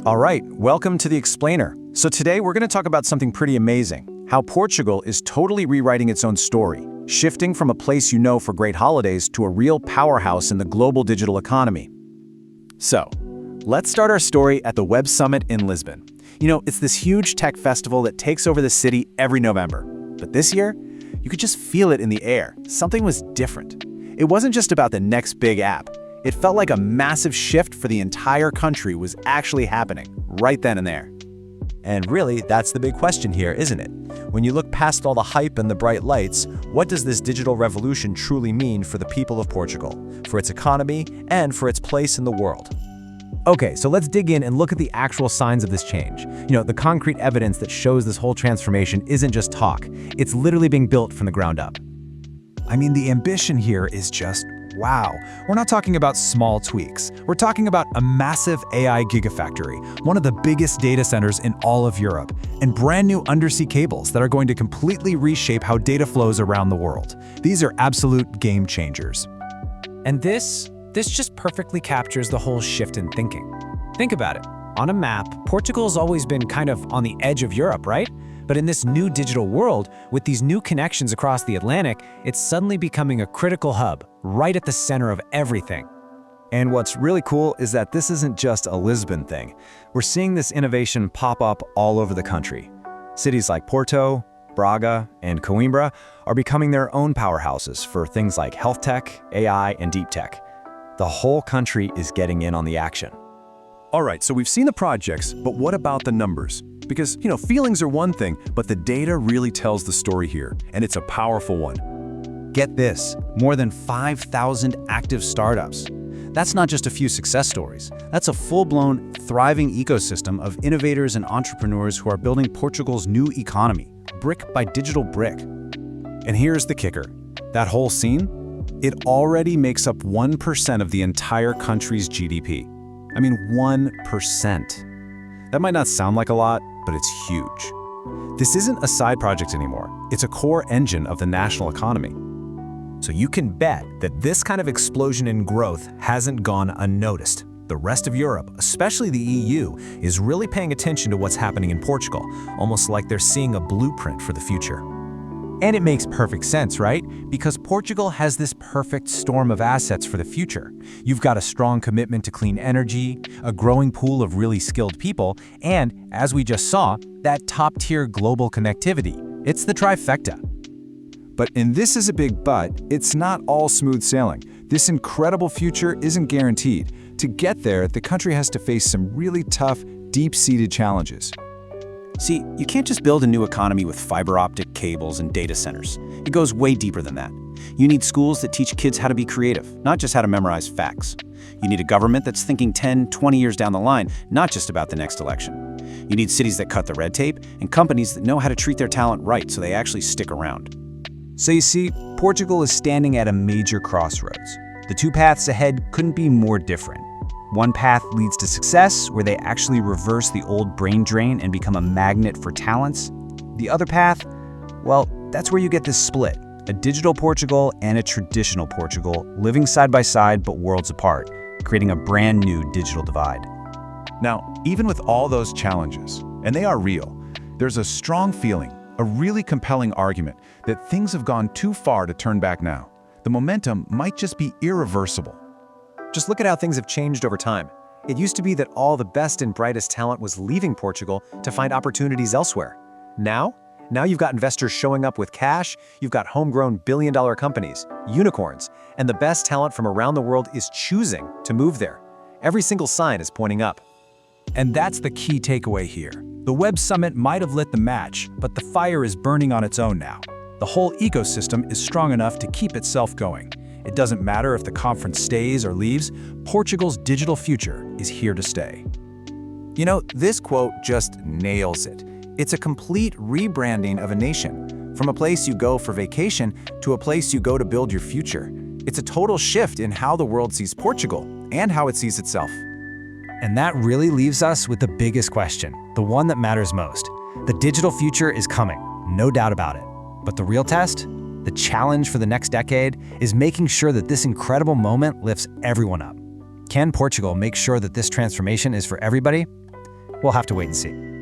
All right, welcome to The Explainer. So today we're going to talk about something pretty amazing, how Portugal is totally rewriting its own story, shifting from a place you know for great holidays to a real powerhouse in the global digital economy. So, let's start our story at the Web Summit in Lisbon. You know, it's this huge tech festival that takes over the city every November. But this year, you could just feel it in the air. Something was different. It wasn't just about the next big app. It felt like a massive shift for the entire country was actually happening, right then and there. And really, that's the big question here, isn't it? When you look past all the hype and the bright lights, what does this digital revolution truly mean for the people of Portugal, for its economy, and for its place in the world? Okay, so let's dig in and look at the actual signs of this change. You know, the concrete evidence that shows this whole transformation isn't just talk. It's literally being built from the ground up. I mean, the ambition here is just wow. We're not talking about small tweaks. We're talking about a massive AI gigafactory, one of the biggest data centers in all of Europe, and brand new undersea cables that are going to completely reshape how data flows around the world. These are absolute game changers. And this just perfectly captures the whole shift in thinking. Think about it. On a map, Portugal's always been kind of on the edge of Europe, right? But in this new digital world, with these new connections across the Atlantic, it's suddenly becoming a critical hub, right at the center of everything. And what's really cool is that this isn't just a Lisbon thing. We're seeing this innovation pop up all over the country. Cities like Porto, Braga, and Coimbra are becoming their own powerhouses for things like health tech, AI, and deep tech. The whole country is getting in on the action. All right, so we've seen the projects, but what about the numbers? Because, feelings are one thing, but the data really tells the story here, and it's a powerful one. Get this, more than 5,000 active startups. That's not just a few success stories. That's a full-blown, thriving ecosystem of innovators and entrepreneurs who are building Portugal's new economy, brick by digital brick. And here's the kicker. That whole scene, it already makes up 1% of the entire country's GDP. I mean, 1%. That might not sound like a lot, but it's huge. This isn't a side project anymore. It's a core engine of the national economy. So you can bet that this kind of explosion in growth hasn't gone unnoticed. The rest of Europe, especially the EU, is really paying attention to what's happening in Portugal, almost like they're seeing a blueprint for the future. And it makes perfect sense, right? Because Portugal has this perfect storm of assets for the future. You've got a strong commitment to clean energy, a growing pool of really skilled people, and, as we just saw, that top-tier global connectivity. It's the trifecta. But and this is a big but, it's not all smooth sailing. This incredible future isn't guaranteed. To get there, the country has to face some really tough, deep-seated challenges. See, you can't just build a new economy with fiber optic cables and data centers. It goes way deeper than that. You need schools that teach kids how to be creative, not just how to memorize facts. You need a government that's thinking 10, 20 years down the line, not just about the next election. You need cities that cut the red tape and companies that know how to treat their talent right so they actually stick around. So you see, Portugal is standing at a major crossroads. The two paths ahead couldn't be more different. One path leads to success, where they actually reverse the old brain drain and become a magnet for talents. The other path, well, that's where you get this split. A digital Portugal and a traditional Portugal living side by side but worlds apart, creating a brand new digital divide. Now, even with all those challenges, and they are real, there's a strong feeling, a really compelling argument that things have gone too far to turn back now. The momentum might just be irreversible. Just look at how things have changed over time. It used to be that all the best and brightest talent was leaving Portugal to find opportunities elsewhere. Now you've got investors showing up with cash, you've got homegrown billion-dollar companies, unicorns, and the best talent from around the world is choosing to move there. Every single sign is pointing up. And that's the key takeaway here. The Web Summit might have lit the match, but the fire is burning on its own now. The whole ecosystem is strong enough to keep itself going. It doesn't matter if the conference stays or leaves, Portugal's digital future is here to stay. You know, this quote just nails it. It's a complete rebranding of a nation, from a place you go for vacation to a place you go to build your future. It's a total shift in how the world sees Portugal and how it sees itself. And that really leaves us with the biggest question, the one that matters most. The digital future is coming, no doubt about it. But the real test? The challenge for the next decade is making sure that this incredible moment lifts everyone up. Can Portugal make sure that this transformation is for everybody? We'll have to wait and see.